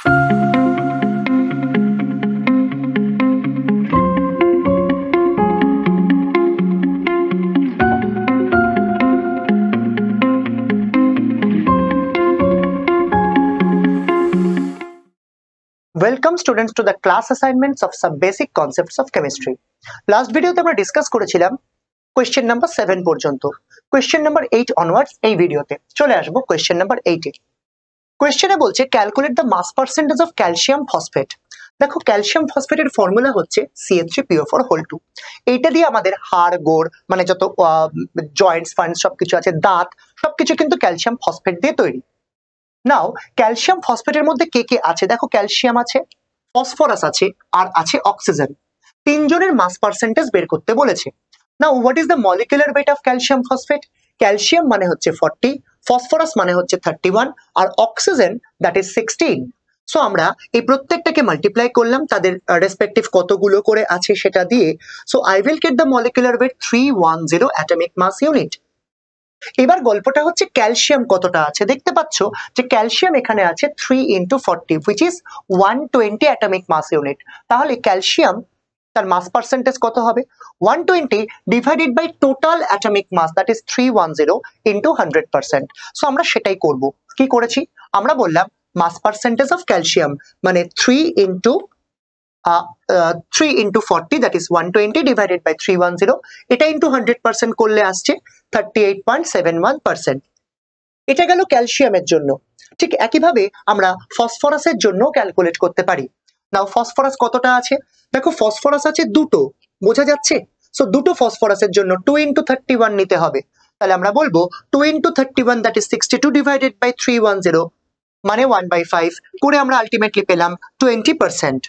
Welcome students to the class assignments of some basic concepts of chemistry. Last video তে আমরা discuss করেছিলাম question number 7 পর্যন্ত। Question number 8 onwards এই ভিডিওতে চলে আসবো কোশ্চেন নাম্বার 8 এ। কোশ্চেনে বলছে calculate the mass percentage of calcium phosphate. দেখো ক্যালসিয়াম ফসফেটের ফর্মুলা হচ্ছে CH3PO4 এইটা দিয়ে আমাদের হাড় গোড় মানে যত জয়েন্টস ফান্ডস সবকিছু আছে, দাঁত সবকিছু কিন্তু ক্যালসিয়াম ফসফেট দিয়ে তৈরি। নাও ক্যালসিয়াম ফসফেটের মধ্যে কে কে আছে দেখো, ক্যালসিয়াম আছে, ফসফরাস আছে আর আছে অক্সিজেন। তিনজনের মাস পার্সেন্টেজ বের করতে বলেছে। নাও what is the molecular weight of calcium phosphate? Calcium মানে হচ্ছে 40, ফসফরাস মানে হচ্ছে 31 আর অক্সিজেন দ্যাট ইজ 16। সো আমরা এই প্রত্যেকটাকে মাল্টিপ্লাই করলাম তাদের রেসপেক্টিভ কতগুলো করে আছে সেটা দিয়ে। So I will get the molecular weight 310 atomic mass unit. এবার গল্পটা হচ্ছে ক্যালসিয়াম কতটা আছে। দেখতে পাচ্ছ যে ক্যালসিয়াম এখানে আছে 3 × 40 which is 120 atomic mass unit. তাহলে ক্যালসিয়াম তার মাস পার্সেন্টেজ কত হবে? 120 divided by total atomic mass that is 310 × 100%। So আমরা সেটাই করব। কি করেছি? আমরা বললাম মাস পার্সেন্টেজ অফ ক্যালসিয়াম মানে 3 × 40 that is 120 divided by 310, এটা into 100% করলে আসছে 38.71%। এটা গেল ক্যালসিয়ামের জন্য। ঠিক একইভাবে আমরা ফসফরাসের জন্য ক্যালকুলেট করতে পারি। নাও ফসফরাস কতটা আছে দেখো, ফসফরাস আছে দুটো, বোঝা যাচ্ছে? সো দুটো ফসফরাসের জন্য 2 × 31 নিতে হবে। তাহলে আমরা বলবো 2 × 31 that is 62 divided by 310 মানে 1/5 করে আমরা আলটিমেটলি পেলাম 20%।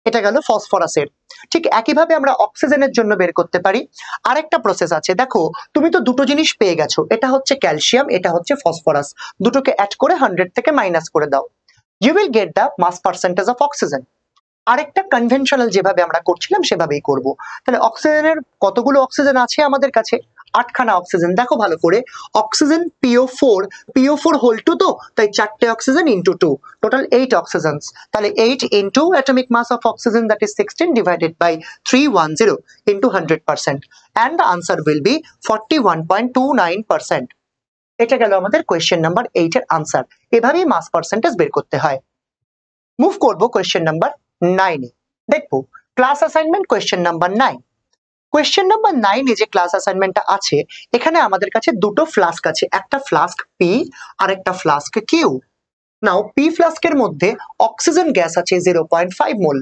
এটা গেল ফসফরাসের। ঠিক একইভাবে আমরা অক্সিজেনের জন্য বের করতে পারি। আরেকটা প্রসেস আছে, দেখো তুমি তো দুটো জিনিস পেয়ে গেছো, এটা হচ্ছে ক্যালসিয়াম, এটা হচ্ছে ফসফরাস, দুটোকে অ্যাড করে 100 থেকে মাইনাস করে দাও, you will get the mass percentage of oxygen. আরেকটা কনভেনশনাল যেভাবে আমরা করছিলাম সেভাবেই করব। তাহলে অক্সিজেনের কতগুলো অক্সিজেন আছে আমাদের কাছে? 8খানা অক্সিজেন। দেখো ভালো করে, অক্সিজেন PO4 হোল 2 তো, তাই 4টে অক্সিজেন ইনটু 2, টোটাল 8 অক্সিজেন্স। তাহলে 8 into atomic mass of oxygen that is 16 divided by 310 into 100% and the answer will be 41.29%। এটা গেল আমাদের কোয়েশ্চেন নাম্বার 8 এর আনসার। এভাবেই মাস পার্সেন্টেজ বের করতে হয়। মুভ করব কোয়েশ্চেন নাম্বার 9 এ। দেখবো class assignment question number 9। Question number 9 এ যে ক্লাস অ্যাসাইনমেন্টটা আছে, এখানে আমাদের কাছে দুটো ফ্লাস্ক আছে, একটা ফ্লাস্ক পি আর একটা ফ্লাস্ক কিউ। নাও পি ফ্লাস্কের মধ্যে অক্সিজেন গ্যাস আছে 0.5 মোল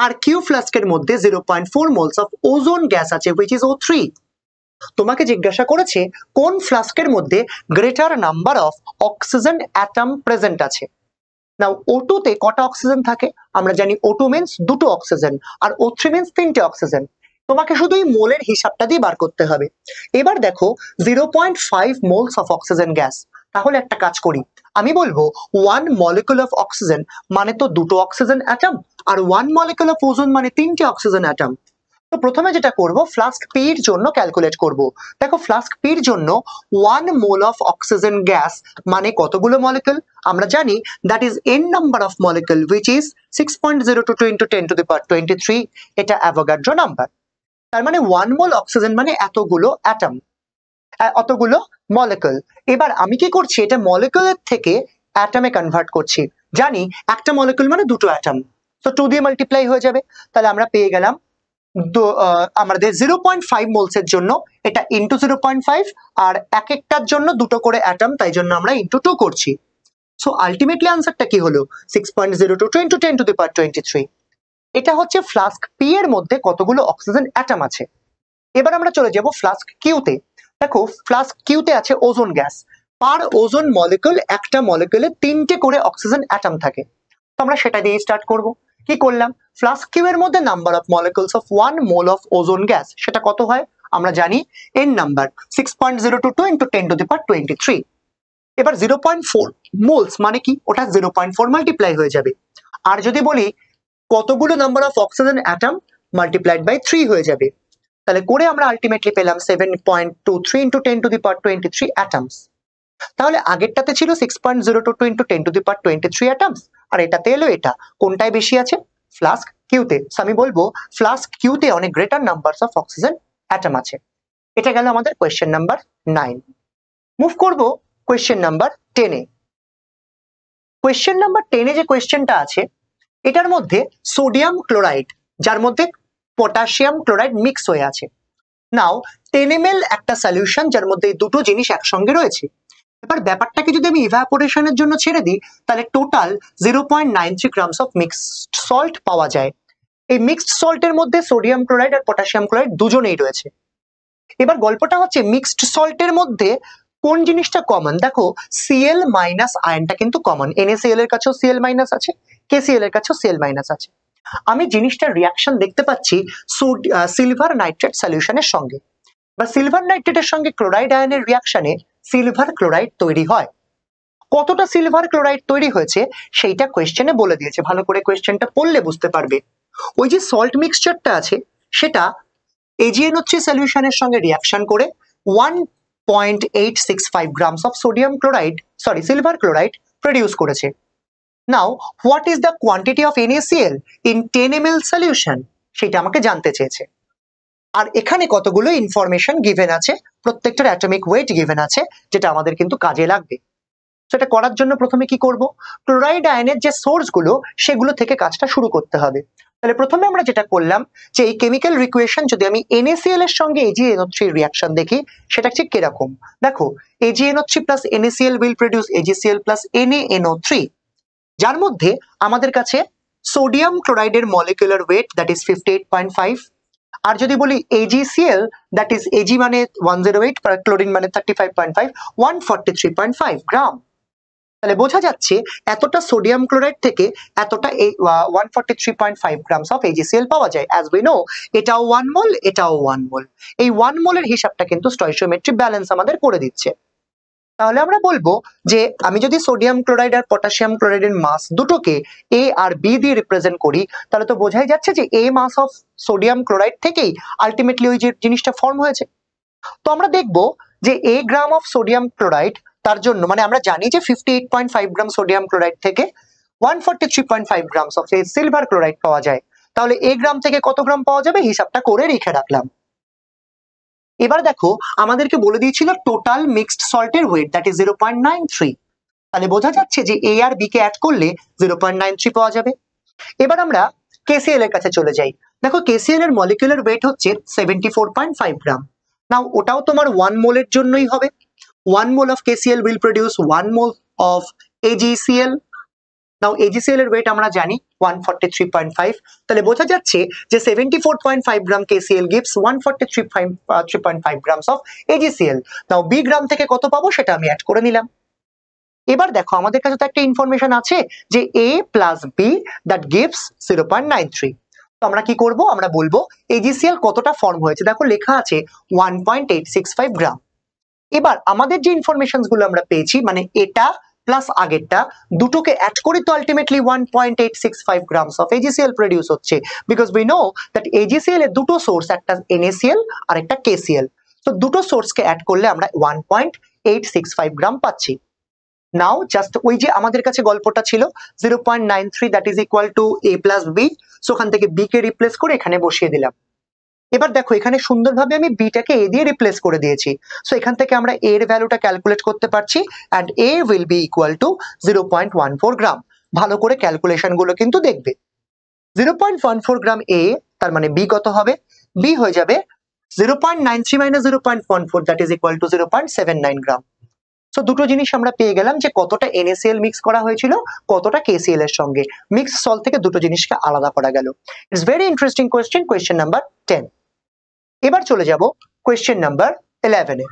আর কিউ ফ্লাস্কের মধ্যে 0.4 মোলস অফ ওজোন গ্যাস আছে which is O3। তোমাকে জিজ্ঞাসা করেছে কোন ফ্লাস্কের মধ্যে greater number of oxygen atom present আছে। নাও O2 তে কটা অক্সিজেন থাকে? আমরা জানি O2 মিন্স দুটো অক্সিজেন আর O3 মিন্স তিনটে অক্সিজেন। তোমাকে শুধু এই মোলের হিসাবটা দিয়ে বার করতে হবে। এবার দেখো 0.5 মোলস অফ অক্সিজেন গ্যাস। তাহলে একটা কাজ করি, আমি বলবো 1 মলিকুল অফ অক্সিজেন মানে তো দুটো অক্সিজেন অ্যাটম আর 1 মলিকুল অফ ওজোন মানে তিনটে অক্সিজেন অ্যাটম। তো প্রথমে যেটা করব ফ্লাস্ক পি এর জন্য ক্যালকুলেট করব। দেখো ফ্লাস্ক পি এর জন্য 1 মোল অফ অক্সিজেন গ্যাস মানে কতগুলো মলিকুল? আমরা জানি that is n number of molecule which is 6.022 × 10⁻23। এটা অ্যাভোগাড্রো নাম্বার। তার মানে 1 মোল অক্সিজেন মানে এতগুলো অ্যাটম, অতগুলো মলিকুল। এবার আমি কি করছি, এটা মলিকুলের থেকে অ্যাটমে কনভার্ট করছি। জানি একটা মলিকুল মানে দুটো অ্যাটম, তো 2 দিয়ে মাল্টিপ্লাই হয়ে যাবে। তাহলে আমরা পেয়ে গেলাম আমাদের 0.5 মোলস এর জন্য এটা ইনটু 0.5 আর এক একটার জন্য দুটো করে অ্যাটম, তাই জন্য আমরা ইনটু 2 করছি। সো আলটিমেটলি আনসারটা কি হলো? 6.022 × 10⁻23। এটা হচ্ছে ফ্লাস্ক পি এর মধ্যে কতগুলো অক্সিজেন অ্যাটম আছে। এবার আমরা চলে যাব ফ্লাস্ক কিউতে। দেখো ফ্লাস্ক কিউতে আছে ওজোন গ্যাস। পার ওজোন মলিকুল একটা মলিকুলে 3টে করে অক্সিজেন অ্যাটম থাকে। তো আমরা সেটা দিয়ে স্টার্ট করব। কি করলাম, ফ্লাস্ক কিউ এর মধ্যে number of molecules of 1 mole of ozone gas সেটা কত হয়? আমরা জানি n নাম্বার 6.022 × 10⁻23। এবার 0.4 মোলস মানে কি, ওটা 0.4 মাল্টিপ্লাই হয়ে যাবে। আর যদি বলি কতগুলো number of oxygen atom multiplied by 3 হয়ে যাবে। তাহলে করে আমরা আলটিমেটলি পেলাম 7.23 × 10⁻23 অ্যাটমস। তাহলে আগেরটাতে ছিল 6.022 × 10⁻23 অ্যাটমস আর এটাতে এলো এটা, কোনটায় বেশি আছে? ফ্লাস্ক কিউতে। আমি বলবো ফ্লাস্ক কিউতে অনেক greater numbers of oxygen atom আছে। এটা গেল আমাদের কোয়েশ্চেন নাম্বার 9। মুভ করব কোয়েশ্চেন নাম্বার 10 এ। কোয়েশ্চেন নাম্বার 10 এ যে কোয়েশ্চেনটা আছে এটার মধ্যে সোডিয়াম ক্লোরাইড যার মধ্যে পটাশিয়াম ক্লোরাইড মিক্স হয়ে আছে। নাও 10 ml একটা সলিউশন যার মধ্যে এই দুটো জিনিস একসঙ্গে রয়েছে। এবার ব্যাপারটাকে যদি আমি ইভাপোরেশনের জন্য ছেড়ে দিই তাহলে total 0.93 grams of mixed salt পাওয়া যায়। এই মিক্সড সল্টের মধ্যে সোডিয়াম ক্লোরাইড আর পটাশিয়াম ক্লোরাইড দুজনেই রয়েছে। এবার গল্পটা হচ্ছে মিক্সড সল্টের মধ্যে কোন জিনিসটা কমন? দেখো Cl মাইনাস আয়নটা কিন্তু কমন। NaCl এর কাছেও Cl মাইনাস আছে, KCl এর কাছেও Cl মাইনাস আছে। আমি জিনিসটার রিয়াকশন দেখতে পাচ্ছি সিলভার নাইট্রেট সলিউশনের সঙ্গে, বা সিলভার নাইট্রেটের সঙ্গে ক্লোরাইড আয়নের রিয়াকশনে সিলভার ক্লোরাইড তৈরি হয়। কতটা সিলভার ক্লোরাইড তৈরি হয়েছে সেইটা কোয়েশ্চেনে বলে দিয়েছে, ভালো করে কোয়েশ্চেনটা পড়লে বুঝতে পারবে। ওই যে সল্ট মিক্সচারটা আছে সেটা AgNO3 সলিউশনের সঙ্গে রিয়াকশন করে 1.865 grams of sodium chloride silver chloride produce করেছে। Now what is the quantity of NaCl in 10 ml solution সেটা আমাকে জানতে চেয়েছে। আর এখানে কতগুলো ইনফরমেশন গিভেন আছে, প্রত্যেকটার অ্যাটমিক ওয়েট গিভেন আছে, যেটা আমাদের কিন্তু কাজে লাগবে। সেটা করার জন্য প্রথমে কি করব? ক্লোরাইড আয়নের যে সোর্সগুলো সেগুলো থেকে কাজটা শুরু করতে হবে। তাহলে প্রথমে আমরা যেটা করলাম যে এই কেমিক্যাল রিকুয়েশন যদি আমি NaCl এর সঙ্গে AgNO3 রিয়াকশন দেখি সেটা ঠিক কিরকম। দেখো AgNO3 plus NaCl will produce AgCl plus NaNO3, যার মধ্যে আমাদের কাছে সোডিয়াম ক্লোরাইডের মলিকুলার ওয়েট দ্যাট ইজ 58.5, আর যদি বলি AgCl দ্যাট ইজ Ag মানে 108, ক্লোরিন মানে 35.5, 143.5 গ্রাম। তাহলে বোঝা যাচ্ছে এতটা সোডিয়াম ক্লোরাইড থেকে এতটা 143.5 গ্রামস অফ AgCl পাওয়া যায়। অ্যাজ উই নো এটাও 1 মোল এটাও 1 মোল, এই 1 মোলের হিসাবটা কিন্তু স্টয়কিওমেট্রিক ব্যালেন্স আমাদের করে দিচ্ছে। তাহলে আমরা বলবো যে আমি যদি সোডিয়াম ক্লোরাইড আর পটাশিয়াম ক্লোরাইডের মাস দুটোকে A আর B দিয়ে রিপ্রেজেন্ট করি তাহলে তো বোঝাই যাচ্ছে যে A mass of sodium chloride থেকেই আলটিমেটলি ওই যে জিনিসটা ফর্ম হয়েছে। তো আমরা দেখবো যে A gram of sodium chloride তার জন্য মানে আমরা জানি যে 58.5 গ্রাম সোডিয়াম ক্লোরাইড থেকে 143.5 গ্রামস অফ সিলভার ক্লোরাইড পাওয়া যায়। তাহলে A গ্রাম থেকে কত গ্রাম পাওয়া যাবে হিসাবটা করে রেখে রাখলাম। এবার দেখো আমাদেরকে বলে দিয়েছিল টোটাল মিক্সড সল্টের ওয়েট দ্যাট ইজ 0.93, তাহলে বোঝা যাচ্ছে যে A আর B কে অ্যাড করলে 0.93 পাওয়া যাবে। এবার আমরা KCl এর কাছে চলে যাই। দেখো KCl এর মলিকুলার ওয়েট হচ্ছে 74.5 গ্রাম। নাও ওটাও তোমার 1 মোলের জন্যই হবে। 1 mole of KCl will produce 1 mole of AgCl. Now AgCl এর ওয়েট আমরা জানি 143.5, তাহলে বোঝা যাচ্ছে যে 74.5 গ্রাম KCl gives 143.5 grams of AgCl. Now B গ্রাম থেকে কত পাবো সেটা আমি অ্যাড করে নিলাম। এবার দেখো আমাদের কাছে তো একটা ইনফরমেশন আছে যে A plus B that gives 0.93, তো আমরা কি করব? আমরা বলবো AgCl কতটা ফর্ম হয়েছে, দেখো লেখা আছে 1.865 গ্রাম। এবার আমাদের যে ইনফরমেশন গুলো আমরা পেয়েছি মানে এটা প্লাস আগেরটা দুটোকে অ্যাড করে তো ultimately 1.865 grams of AgCl produce হচ্ছে, because we know that AgCl এর দুটো সোর্স, একটা NaCl আর একটা KCl, তো দুটো সোর্সকে অ্যাড করলে আমরা 1.865 গ্রাম পাচ্ছি। নাও জাস্ট ওই যে আমাদের কাছে গল্পটা ছিল 0.93 that is equal two A plus B, so ওখান থেকে B কে রিপ্লেস করে এখানে বসিয়ে দিলাম। এবার দেখো এখানে সুন্দরভাবে আমি বিটাকে A দিয়ে রিপ্লেস করে দিয়েছি, সো এখান থেকে আমরা A এর ভ্যালুটা ক্যালকুলেট করতে পারছি and A will be equal to 0.14 gram. ভালো করে ক্যালকুলেশন গুলো কিন্তু দেখবে। 0.14 গ্রাম A, তার মানে B কত হবে? B হয়ে যাবে 0.93 minus 0.14 that is equal two 0.79 gram. So দুটো জিনিস আমরা পেয়ে গেলাম যে কতটা NaCl মিক্স করা হয়েছিল কতটা KCl এর সঙ্গে। মিক্স সল্ট থেকে দুটো জিনিসকে আলাদা করা গেল। It's very interesting question, question number 10। এবার চলে যাব কোয়েশ্চেন নাম্বার 11 এ।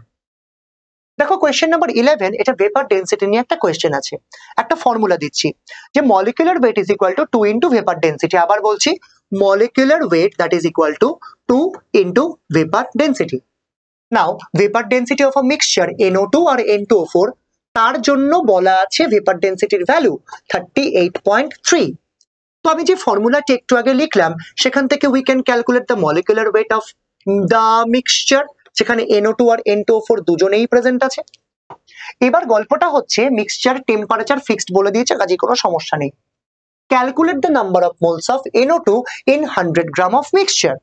দেখো কোয়েশ্চেন নাম্বার 11 এটা ভেপার ডেনসিটি নিয়ে একটা কোয়েশ্চেন আছে। একটা ফর্মুলা দিচ্ছি যে molecular weight is equal to 2 into vapour density. আবার বলছি molecular weight that is equal to 2 into vapour density. Now vapour density of a mixture NO2 আর N2O4 তার জন্য বলা আছে ভেপার ডেনসিটির ভ্যালু 38.3। তো আমি যে ফর্মুলাটি একটু আগে লিখলাম সেখান থেকে we can calculate the molecular weight of the mixture, যেখানে NO2 আর N2O4 দুজনেই প্রেজেন্ট আছে। এবার গল্পটা হচ্ছে মিক্সচার টেম্পারেচার ফিক্সড বলে দিয়েছে, কাজে কোনো সমস্যা নেই। Calculate the number of moles of NO2 in 100 gram of mixture.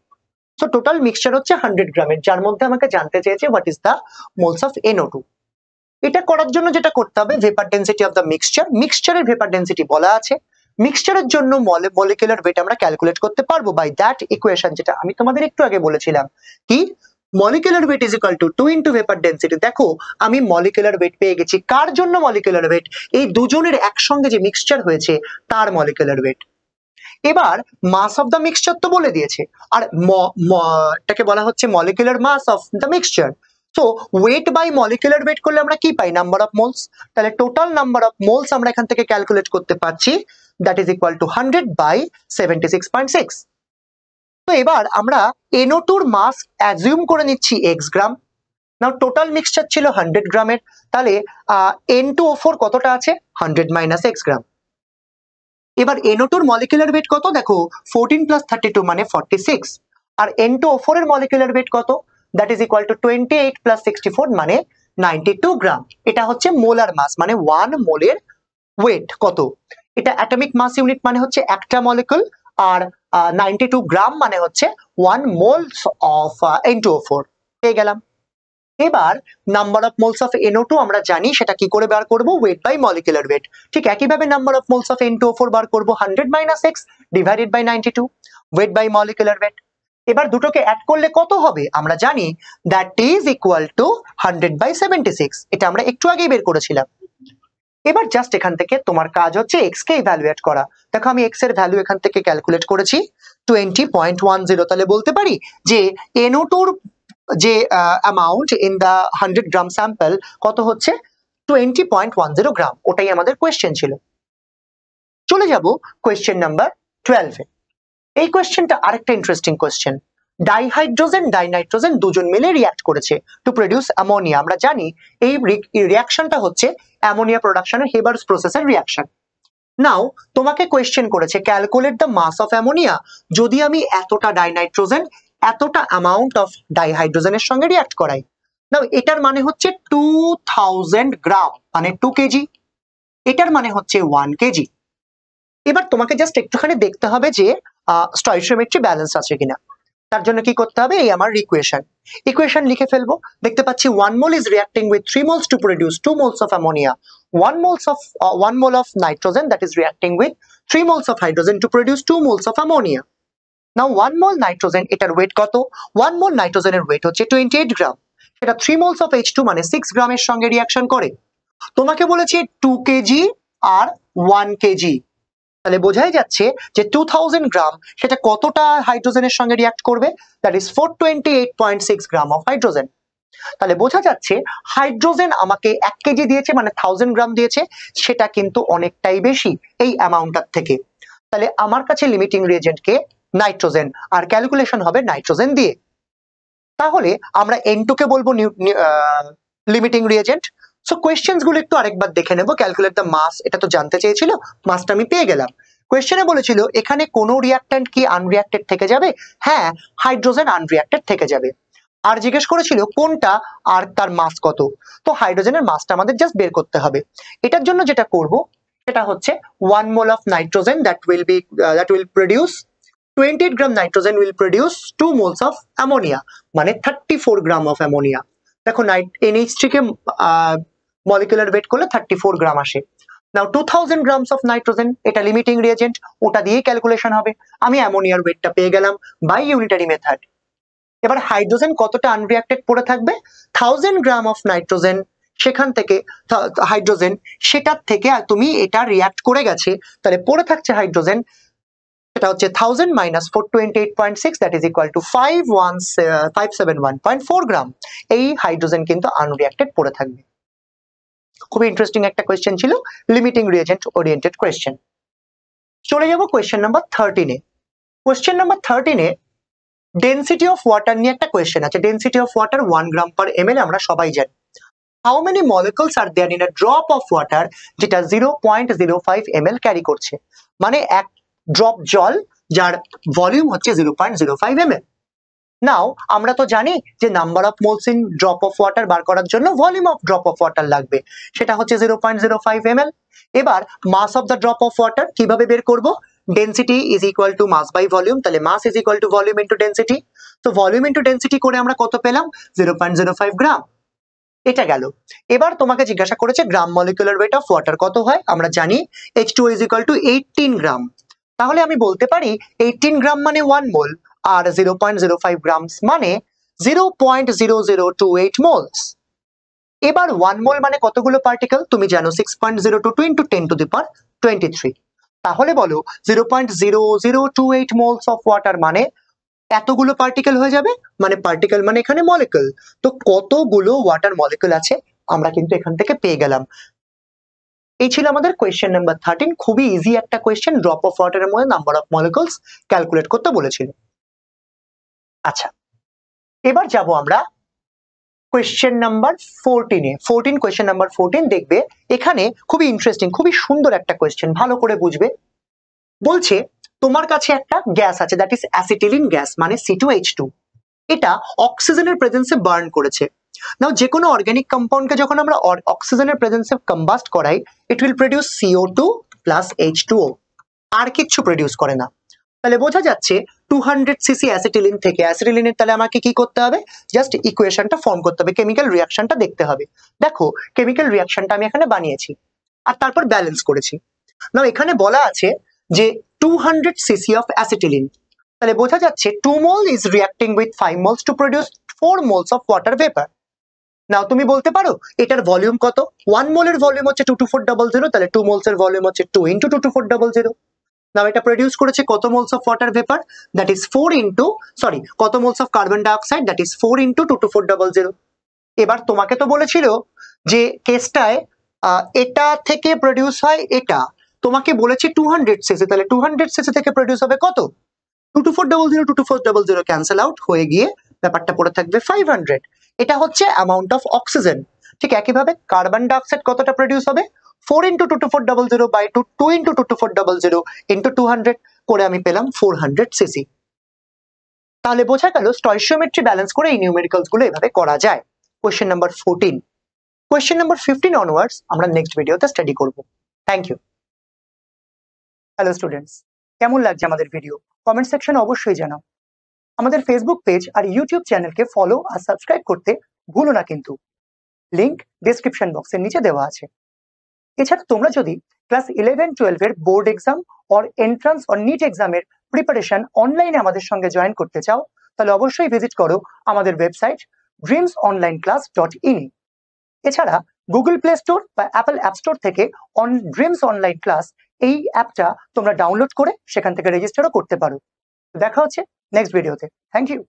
So total mixture হচ্ছে 100 গ্রামের, যার মধ্যে আমাকে জানতে চেয়েছে what is the moles of NO2। এটা করার জন্য যেটা করতে হবে, vapour density of the mixture, মিক্সচারের ভেপার ডেনসিটি বলা আছে, মিক্সচারের জন্য মলিকুলার ওয়েট আমরা ক্যালকুলেট করতে পারবো বাই দ্যাট ইকুয়েশন, যেটা আমি তোমাদের একটু আগে বলেছিলাম কি molecular weight is equal to 2 into vapour density. দেখো আমি মলিকুলার ওয়েট পেয়ে গেছি, কার জন্য মলিকুলার ওয়েট? এই দুজনের একসঙ্গে যে মিক্সচার হয়েছে তার মলিকুলার ওয়েট। এবার মাস অফ দ্য মিক্সচার তো বলে দিয়েছে, আর এটাকে বলা হচ্ছে molecular mass of the mixture. So weight by molecular weight করলে আমরা কি পাই? Number of moles. তাহলে টোটাল নাম্বার অফ মোলস আমরা এখান থেকে ক্যালকুলেট করতে পারছি, that is equal to 100 by 76.6। তো এবার আমরা NO2 এর মাস অ্যাজিউম করে নিচ্ছি x গ্রাম। নাও টোটাল মিক্সচার ছিল 100 গ্রামের, তাহলে N2O4 কতটা আছে? 100 মাইনাস x গ্রাম। এবার NO2 এর মলিকুলার ওয়েট কত? দেখো 14 প্লাস 32 মানে 46, আর N2O4 এর মলিকুলার ওয়েট কত? That is equal two 28 plus 64 মানে 92 গ্রাম। এটা হচ্ছে মোলার মাস, মানে 1 মোলের ওয়েট কত। এটা অ্যাটমিক মাস ইউনিট, মানে হচ্ছে একটা মলিকুল, আর 92 গ্রাম মানে হচ্ছে 1 মোলস অফ N2O4 পেয়ে গেলাম। এবার number of moles of NO2 আমরা জানি, সেটা কি করে বার করব? Weight by molecular weight. ঠিক একইভাবে number of moles of N2O4 বার করব 100 minus x divided by 92 weight by molecular weight. এবার দুটোকে অ্যাড করলে কত হবে? আমরা জানি that is equal to 100 by 76। এটা আমরা একটু আগেই বের করেছিলাম। এবার জাস্ট এখান থেকে তোমার কাজ হচ্ছে x কে ইভ্যালুয়েট করা। দেখো আমি x এর ভ্যালু এখান থেকে ক্যালকুলেট করেছি 20.10। তাহলে বলতে পারি যে NO2 যে amount in the 100 gram sample কত হচ্ছে? 20.10 গ্রাম। ওটাই আমাদের কোয়েশ্চেন ছিল। চলে যাব কোয়েশ্চেন নাম্বার 12 এ। এই কোয়েশ্চেনটা আরেকটা ইন্টারেস্টিং কোয়েশ্চেন। ডাইহাইড্রোজেন ডাইনাইট্রোজেন দুজন মিলে রিঅ্যাক্ট করেছে টু প্রডিউস অ্যামোনিয়া। আমরা জানি এই রিঅ্যাকশনটা হচ্ছে অ্যামোনিয়া প্রোডাকশনের হেবার্স প্রসেসের রিঅ্যাকশন। নাও তোমাকে কোয়েশ্চেন করেছে calculate the mass of ammonia. যদি আমি এতটা ডাইনাইট্রোজেন এতটা অ্যামাউন্ট অফ ডাইহাইড্রোজেনের সঙ্গে রিঅ্যাক্ট করাই, নাও এটার মানে হচ্ছে 2000 গ্রাম মানে 2 কেজি, এটার মানে হচ্ছে 1 কেজি। এবার তোমাকে জাস্ট একটুখানি দেখতে হবে যে স্টয়চিওমেট্রি ব্যালেন্স আছে কিনা। তার জন্য কি করতে হবে? এই আমার ইকুয়েশন লিখে ফেলবো। দেখতে পাচ্ছি 1 mole is reacting with 3 moles to produce 2 moles of ammonia, 1 mole of nitrogen that is reacting with 3 moles of hydrogen to produce 2 moles of ammonia. Now 1 mole nitrogen এটার ওয়েট কত? 1 mole নাইট্রোজেনের wait হচ্ছে 28 গ্রাম। সেটা 3 moles of H2 মানে 6 গ্রামের সঙ্গে reaction করে। তোমাকে বলেছে 2 কেজি আর 1 কেজি, তাহলে বোঝাই যাচ্ছে যে 2000 গ্রাম সেটা কতটা হাইড্রোজেনের সঙ্গে রিঅ্যাক্ট করবে? That is 428.6 gram of hydrogen. তাহলে বোঝা যাচ্ছে হাইড্রোজেন আমাকে 1 কেজি দিয়েছে, মানে 1000 গ্রাম দিয়েছে, সেটা কিন্তু অনেকটাই বেশি এই অ্যামাউন্টটার থেকে। তাহলে আমার কাছে লিমিটিং রিয়েজেন্ট কে? নাইট্রোজেন, আর ক্যালকুলেশন হবে নাইট্রোজেন দিয়ে। তাহলে আমরা N2 কে বলবো লিমিটিং রিয়েজেন্ট। সো কোয়েশ্চেন্স গুলো একটু আরেকবার দেখে নেব। ক্যালকুলেট দ্য মাস, এটা তো জানতে চেয়েছিল, মাসটা আমি পেয়ে গেলাম। কোয়েশ্চেনে বলেছিল এখানে কোন রিঅ্যাক্ট্যান্ট কি আনরিঅ্যাক্টেড থেকে যাবে? হ্যাঁ, হাইড্রোজেন আনরিঅ্যাক্টেড থেকে যাবে। আর জিজ্ঞেস করেছিল কোনটা আর তার মাস কত। তো হাইড্রোজেনের মাসটা আমাদের জাস্ট বের করতে হবে। এটার জন্য যেটা করব সেটা হচ্ছে 1 mole of nitrogen that will produce 28 gram nitrogen will produce 2 moles of ammonia, মানে 34 গ্রাম অফ অ্যামোনিয়া। দেখো NH3 কে মলিকুলার ওয়েট করলে 34 গ্রাম আসে। নাও 2000 গ্রামস অফ নাইট্রোজেন, এটা লিমিটিং রিয়েজেন্ট, ওটা দিয়ে ক্যালকুলেশন হবে। আমি অ্যামোনিয়ার ওয়েটটা পেয়ে গেলাম বাই ইউনিটারি মেথড। এবার হাইড্রোজেন কতটা আনরিঅ্যাক্টেড পড়ে থাকবে? 1000 গ্রাম অফ নাইট্রোজেন, সেখান থেকে হাইড্রোজেন, সেটার থেকে তুমি এটা রিঅ্যাক্ট করে গেছে, তাহলে পড়ে থাকছে হাইড্রোজেন, সেটা হচ্ছে 1000 minus 428.6 that is equal two 571.4 গ্রাম। এই হাইড্রোজেন কিন্তু আনরিঅ্যাক্টেড পড়ে থাকবে। খুবই ইন্টারেস্টিং একটা কোয়েশ্চেন ছিল, লিমিটিং রিয়েজেন্ট ওরিয়েন্টেড কোয়েশ্চেন। চলে যাব কোয়েশ্চেন নাম্বার 13 এ। কোয়েশ্চেন নাম্বার 13 এ ডেনসিটি অফ ওয়াটার নিয়ে একটা কোয়েশ্চেন আছে। Density of water 1 gram per ml আমরা সবাই জানি। How many molecules are there in a drop of water, যেটা 0.05 ml ক্যারি করছে, মানে এক ড্রপ জল যার ভলিউম হচ্ছে 0.05 ml। নাও আমরা তো জানি যে number of moles in drop of water বার করার জন্য volume of drop of water লাগবে, সেটা হচ্ছে 0.05 ml। এবার mass of the drop of water কিভাবে বের করব? Density is equal to mass by volume, তাহলে mass is equal to volume into density. তো ভলিউম ইন্টু ডেন্সিটি করে আমরা কত পেলাম? 0.05 গ্রাম। এটা গেল। এবার তোমাকে জিজ্ঞাসা করেছে গ্রাম মলিকুলার ওয়েট অফ ওয়াটার কত হয়, আমরা জানি H2O ইজ ইকুয়াল টু 18 গ্রাম। তাহলে আমি বলতে পারি 18 গ্রাম মানে 1 মোল, আর 0.05 গ্রামস মানে 0.0028 মোলস। এবার 1 মোল মানে কতগুলো পার্টিকেল তুমি জানো, 6.022 ইন্টু 10 টু দি পাওয়ার 23। তাহলে বলো 0.0028 মোলস অফ ওয়াটার মানে এতগুলো পার্টিকেল হয়ে যাবে, মানে পার্টিকেল মানে এখানে মলিকুল। তো কতগুলো ওয়াটার মলিকুল আছে আমরা কিন্তু এখান থেকে পেয়ে গেলাম। এই ছিল আমাদের কোয়েশ্চেন নাম্বার 13। খুবই ইজি একটা কোয়েশ্চেন, ড্রপ অফ ওয়াটারের মধ্যে নাম্বার অফ মলিকুলস ক্যালকুলেট করতে বলেছিল। আচ্ছা, এবার যাব আমরা কোয়েশ্চেন নাম্বার 14 কোয়েশ্চেন নাম্বার 14 দেখবে। এখানে খুবই ইন্টারেস্টিং, খুবই সুন্দর একটা কোয়েশ্চেন, ভালো করে বুঝবে। বলছে তোমার কাছে একটা গ্যাস আছে, দ্যাট ইজ অ্যাসিটিলিন গ্যাস মানে C2H2। এটা অক্সিজেনের প্রেজেন্সে বার্ন করেছে। নাও যে কোনো অর্গানিক কম্পাউন্ডকে যখন আমরা অক্সিজেনের প্রেজেন্সে কম্বাস্ট করাই, it will produce CO2 plus H2O, আর কিচ্ছু প্রডিউস করে না। তাহলে বোঝা যাচ্ছে 200 সিসি অ্যাসিটিলিন থেকে, অ্যাসিটিলিনের তাহলে আমাকে কি করতে হবে? জাস্ট ইকুয়েশনটা ফর্ম করতে হবে, কেমিক্যাল রিঅ্যাকশনটা দেখতে হবে। দেখো কেমিক্যাল রিঅ্যাকশনটা আমি এখানে বানিয়েছি আর তারপর ব্যালেন্স করেছি। নাও এখানে বলা আছে যে 200 সিসি অফ অ্যাসিটিলিন, তাহলে বোঝা যাচ্ছে 2 mole is reacting with 5 moles to produce 4 moles of water vapour. Now তুমি বলতে পারো এটার ভলিউম কত? 1 মোলের ভলিউম হচ্ছে 22400, তাহলে 2 মোলস এর ভলিউম হচ্ছে 2 ইন্টু 22400। নাও এটা প্রডিউস করেছে কত moles of water vapour? That is 4 into, sorry, কত moles of carbon dioxide? That is 4 into 22400। এবার তোমাকে তো বলেছিল যে কেসটায় এটা থেকে প্রডিউস হয় এটা, তোমাকে বলেছে 200 সিসি, তাহলে 200 সিসি থেকে প্রডিউস হবে কত? 22400 ক্যান্সেল আউট হয়ে গিয়ে ব্যাপারটা পড়ে থাকবে 500। এটা হচ্ছে অ্যামাউন্ট অফ অক্সিজেন। ঠিক একইভাবে কার্বন ডাইঅক্সাইড কতটা প্রডিউস হবে? 4 ইন্টু 22400 বাই 2 ইন্টু 22400 ইন্টু 200 করে আমি পেলাম 400 সিসি। তাহলে বোঝা গেল স্টয়চিওমেট্রি ব্যালেন্স করে এই নিউমেরিক্যালস গুলো এভাবে করা যায়। Question number 14। Question number 15 onwards আমরা নেক্সট ভিডিওতে স্টাডি করব। Thank you. হ্যালো স্টুডেন্টস, কেমন লাগছে আমাদের ভিডিও? কমেন্ট সেকশনে অবশ্যই জানাও। আমাদের ফেসবুক পেজ আর ইউটিউব চ্যানেলকে ফলো আর সাবস্ক্রাইব করতে ভুলো না কিন্তু, লিংক ডেসক্রিপশন বক্সের নিচে দেওয়া আছে। এছাড়া তোমরা যদি ক্লাস 11-12 এর board exam or entrance or NEET এক্সামের প্রিপারেশন অনলাইনে আমাদের সঙ্গে জয়েন করতে চাও, তাহলে অবশ্যই ভিজিট করো আমাদের ওয়েবসাইট dreamsonlineclass.in। এছাড়া গুগল প্লে স্টোর বা অ্যাপল অ্যাপ স্টোর থেকে ড্রিমস অনলাইন ক্লাস এই অ্যাপটা তোমরা ডাউনলোড করে সেখান থেকে রেজিস্টারও করতে পারো। দেখা হচ্ছে নেক্সট ভিডিওতে। Thank you.